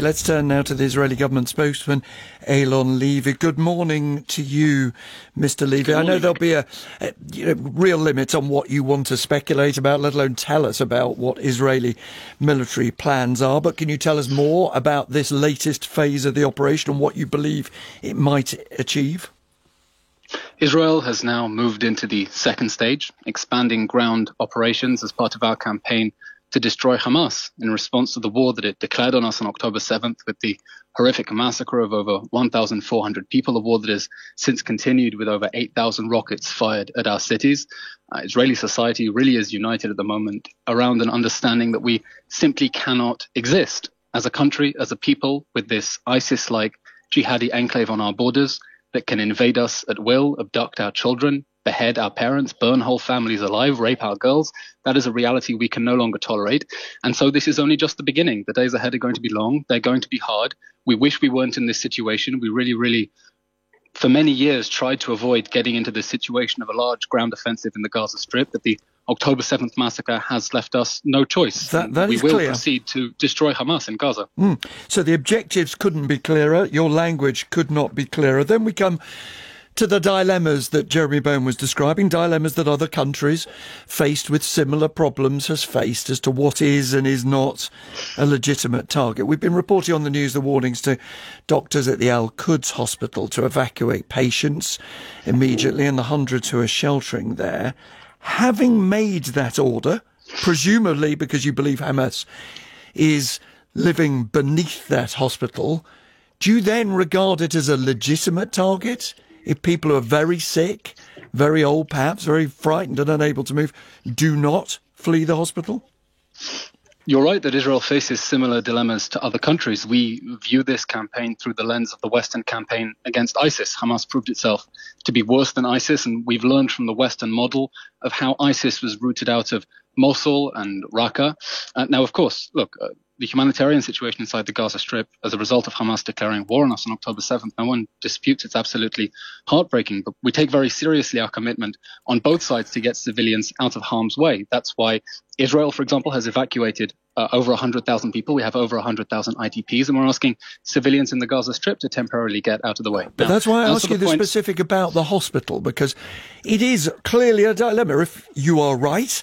Let's turn now to the Israeli government spokesman, Eylon Levy. Good morning to you, Mr. Levy. I know there'll be a real limit on what you want to speculate about, let alone tell us about what Israeli military plans are. But can you tell us more about this latest phase of the operation and what you believe it might achieve? Israel has now moved into the second stage, expanding ground operations as part of our campaign to destroy Hamas in response to the war that it declared on us on October 7th with the horrific massacre of over 1,400 people, a war that has since continued with over 8,000 rockets fired at our cities. Israeli society really is united at the moment around an understanding that we simply cannot exist as a country, as a people, with this ISIS-like jihadi enclave on our borders that can invade us at will, abduct our children, behead our parents, burn whole families alive, rape our girls. That is a reality we can no longer tolerate. And so this is only just the beginning. The days ahead are going to be long. They're going to be hard. We wish we weren't in this situation. We really, for many years, tried to avoid getting into this situation of a large ground offensive in the Gaza Strip. But the October 7th massacre has left us no choice. That we is will clear. Proceed to destroy Hamas in Gaza. So the objectives couldn't be clearer. Your language could not be clearer. Then we come to the dilemmas that Jeremy Bowen was describing, dilemmas that other countries faced with similar problems has faced as to what is and is not a legitimate target. We've been reporting on the news the warnings to doctors at the Al-Quds hospital to evacuate patients immediately and the hundreds who are sheltering there. Having made that order, presumably because you believe Hamas is living beneath that hospital, do you then regard it as a legitimate target? If people who are very sick, very old perhaps, very frightened and unable to move, do not flee the hospital? You're right that Israel faces similar dilemmas to other countries. We view this campaign through the lens of the Western campaign against ISIS. Hamas proved itself to be worse than ISIS, and we've learned from the Western model of how ISIS was rooted out of Mosul and Raqqa. Now, of course, look, the humanitarian situation inside the Gaza Strip as a result of Hamas declaring war on us on October 7th, no one disputes it's absolutely heartbreaking. But we take very seriously our commitment on both sides to get civilians out of harm's way. That's why Israel, for example, has evacuated over 100,000 people. We have over 100,000 IDPs, and we're asking civilians in the Gaza Strip to temporarily get out of the way. But that's why I ask you the specific about the hospital, because it is clearly a dilemma. If you are right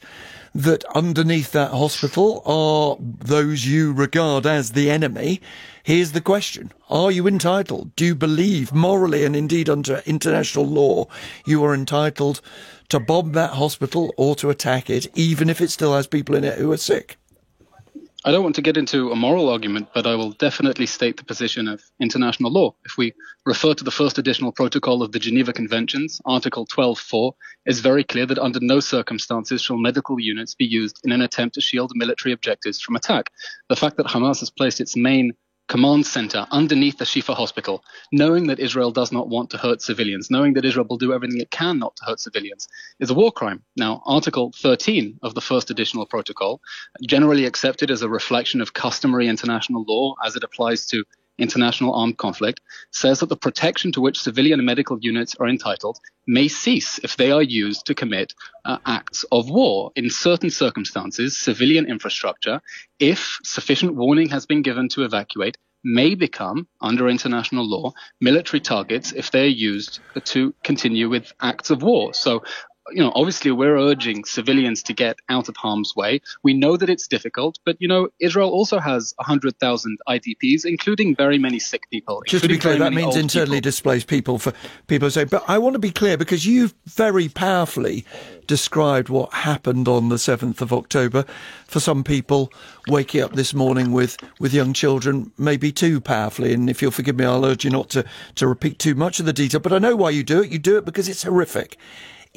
that underneath that hospital are those you regard as the enemy, here's the question. Are you entitled? Do you believe morally and indeed under international law you are entitled to bomb that hospital or to attack it, even if it still has people in it who are sick? I don't want to get into a moral argument, but I will definitely state the position of international law. If we refer to the first additional protocol of the Geneva Conventions, Article 12.4 is very clear that under no circumstances shall medical units be used in an attempt to shield military objectives from attack. The fact that Hamas has placed its main command center underneath the Shifa hospital, knowing that Israel does not want to hurt civilians, knowing that Israel will do everything it can not to hurt civilians, is a war crime. Now, Article 13 of the first additional protocol, generally accepted as a reflection of customary international law as it applies to international armed conflict, says that the protection to which civilian medical units are entitled may cease if they are used to commit acts of war. In certain circumstances, civilian infrastructure, if sufficient warning has been given to evacuate, may become, under international law, military targets if they are used to continue with acts of war. So, obviously we're urging civilians to get out of harm's way. We know that it's difficult, but, Israel also has 100,000 IDPs, including very many sick people. Just to be clear, that means internally displaced people, for people who say, but I want to be clear, because you've very powerfully described what happened on the 7th of October. For some people, waking up this morning with young children, maybe too powerfully. And if you'll forgive me, I'll urge you not to repeat too much of the detail. But I know why you do it. You do it because it's horrific.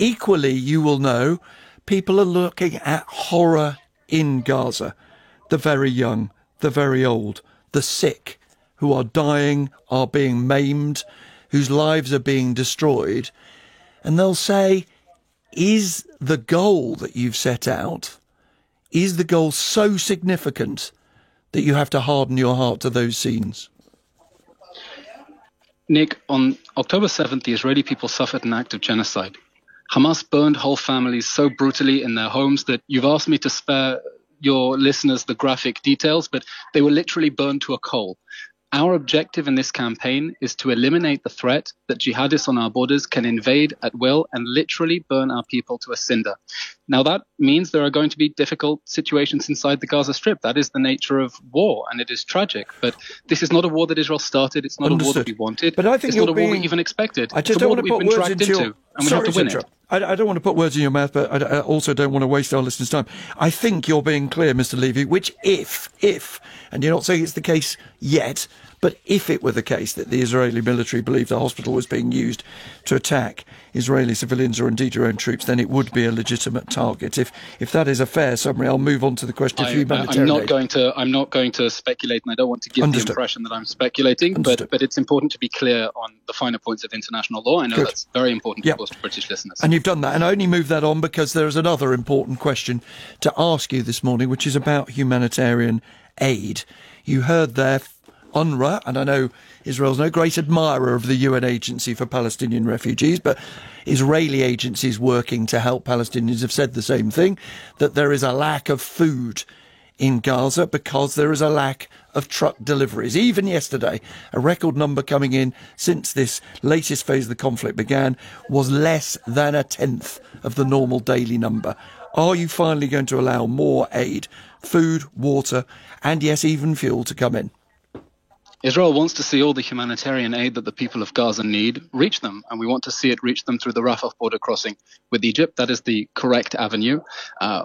Equally, you will know people are looking at horror in Gaza. The very young, the very old, the sick, who are dying, are being maimed, whose lives are being destroyed. And they'll say, is the goal that you've set out, is the goal so significant that you have to harden your heart to those scenes? Nick, on October 7th, the Israeli people suffered an act of genocide. Hamas burned whole families so brutally in their homes that you've asked me to spare your listeners the graphic details, but they were literally burned to a coal. Our objective in this campaign is to eliminate the threat that jihadists on our borders can invade at will and literally burn our people to a cinder. Now, that means there are going to be difficult situations inside the Gaza Strip. That is the nature of war, and it is tragic. But this is not a war that Israel started. It's not a war that we wanted. But I think it's not a war we even expected. I just don't want to put words into your... and we have to win it. I don't want to put words in your mouth, but I also don't want to waste our listeners' time. I think you're being clear, Mr. Levy, which if, and you're not saying it's the case yet, but if it were the case that the Israeli military believed the hospital was being used to attack Israeli civilians or indeed your own troops, then it would be a legitimate target. If that is a fair summary, I'll move on to the question of humanitarian aid. I'm not going to speculate, and I don't want to give the impression that I'm speculating, but it's important to be clear on the finer points of international law. I know that's very important, of course, to British listeners. And you've done that, and I only move that on because there is another important question to ask you this morning, which is about humanitarian aid. You heard there UNRWA, and I know Israel's no great admirer of the UN Agency for Palestinian Refugees, but Israeli agencies working to help Palestinians have said the same thing, that there is a lack of food in Gaza because there is a lack of truck deliveries. Even yesterday, a record number coming in since this latest phase of the conflict began was less than a tenth of the normal daily number. Are you finally going to allow more aid, food, water, and yes, even fuel to come in? Israel wants to see all the humanitarian aid that the people of Gaza need reach them, and we want to see it reach them through the Rafah border crossing with Egypt. That is the correct avenue.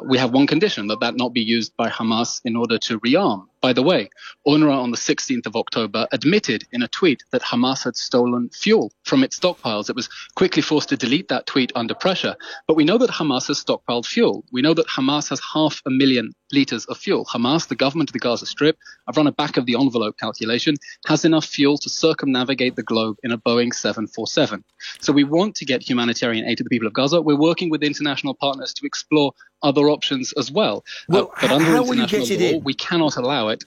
We have one condition, that not be used by Hamas in order to rearm. By the way, UNRWA on the 16th of October admitted in a tweet that Hamas had stolen fuel from its stockpiles. It was quickly forced to delete that tweet under pressure. But we know that Hamas has stockpiled fuel. We know that Hamas has 500,000 litres of fuel. Hamas, the government of the Gaza Strip, I've run a back-of-the-envelope calculation, has enough fuel to circumnavigate the globe in a Boeing 747. So we want to get humanitarian aid to the people of Gaza. We're working with international partners to explore other options as well. But under international law, we cannot allow it.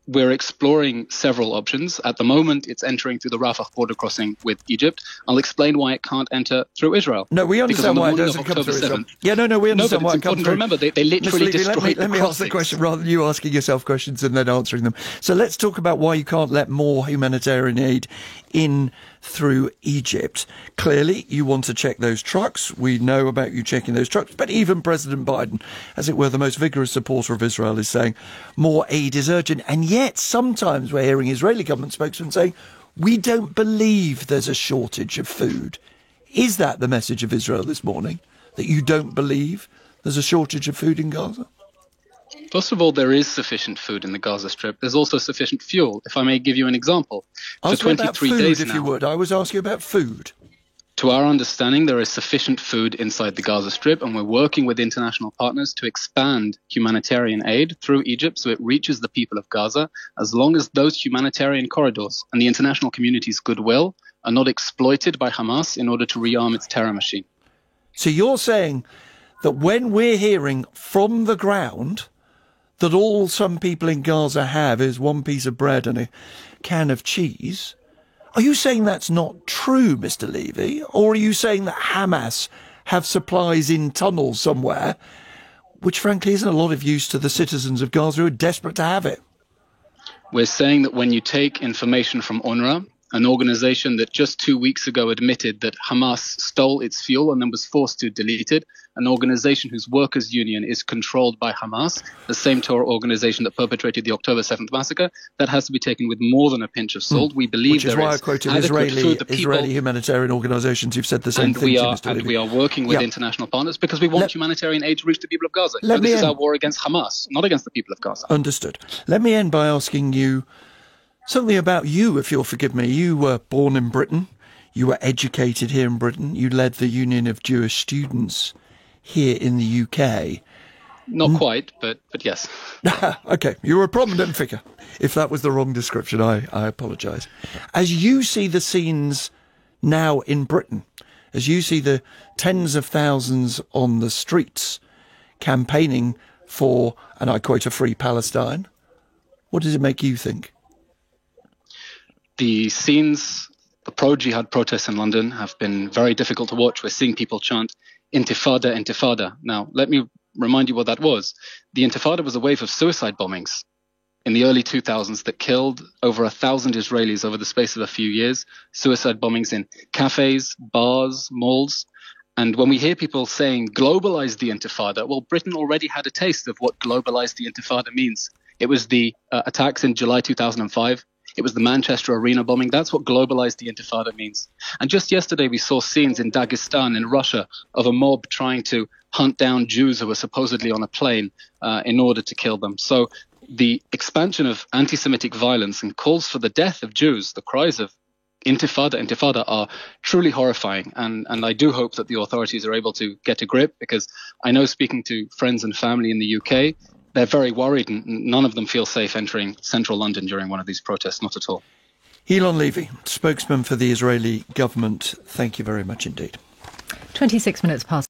We're exploring several options. At the moment, it's entering through the Rafah border crossing with Egypt. I'll explain why it can't enter through Israel. No, we understand why it doesn't come through Israel. Yeah, no, we understand why it comes through. Remember, they literally destroyed Let me ask the question rather than you asking yourself questions and then answering them. So let's talk about why you can't let more humanitarian aid in through Egypt. Clearly, you want to check those trucks. We know about you checking those trucks. But even President Biden, as it were, the most vigorous supporter of Israel, is saying more aid is urgent. And yet, sometimes we're hearing Israeli government spokesmen saying, we don't believe there's a shortage of food. Is that the message of Israel this morning? That you don't believe there's a shortage of food in Gaza? First of all, there is sufficient food in the Gaza Strip. There's also sufficient fuel. If I may give you an example. For 23 days now, if you would. I was asking about food. To our understanding, there is sufficient food inside the Gaza Strip, and we're working with international partners to expand humanitarian aid through Egypt so it reaches the people of Gaza, as long as those humanitarian corridors and the international community's goodwill are not exploited by Hamas in order to rearm its terror machine. So you're saying that when we're hearing from the ground that all some people in Gaza have is one piece of bread and a can of cheese, are you saying that's not true, Mr. Levy? Or are you saying that Hamas have supplies in tunnels somewhere, which frankly isn't a lot of use to the citizens of Gaza who are desperate to have it? We're saying that when you take information from UNRWA, an organization that just 2 weeks ago admitted that Hamas stole its fuel and then was forced to delete it, an organization whose workers' union is controlled by Hamas, the same terror organization that perpetrated the October 7th massacre, that has to be taken with more than a pinch of salt. We believe there is adequate food. Which is why I quoted Israeli humanitarian organizations who've said the same thing. And we are working with international partners because we want humanitarian aid to reach the people of Gaza. This is our war against Hamas, not against the people of Gaza. Understood. Let me end by asking you something about you, if you'll forgive me. You were born in Britain. You were educated here in Britain. You led the Union of Jewish Students here in the UK. Not quite, but yes. OK, you were a prominent figure. If that was the wrong description, I apologise. As you see the scenes now in Britain, as you see the tens of thousands on the streets campaigning for, and I quote, a free Palestine, what does it make you think? The scenes, the pro-jihad protests in London have been very difficult to watch. We're seeing people chant Intifada, Intifada. Now, let me remind you what that was. The Intifada was a wave of suicide bombings in the early 2000s that killed over 1,000 Israelis over the space of a few years. Suicide bombings in cafes, bars, malls. And when we hear people saying globalize the Intifada, well, Britain already had a taste of what globalize the Intifada means. It was the attacks in July 2005. It was the Manchester Arena bombing. That's what globalized the Intifada means. And just yesterday, we saw scenes in Dagestan in Russia of a mob trying to hunt down Jews who were supposedly on a plane in order to kill them. So the expansion of anti-Semitic violence and calls for the death of Jews, the cries of Intifada are truly horrifying. And I do hope that the authorities are able to get a grip, because I know, speaking to friends and family in the UK, they're very worried, and none of them feel safe entering central London during one of these protests, not at all. Elon Levy, spokesman for the Israeli government, thank you very much indeed. 26 minutes past.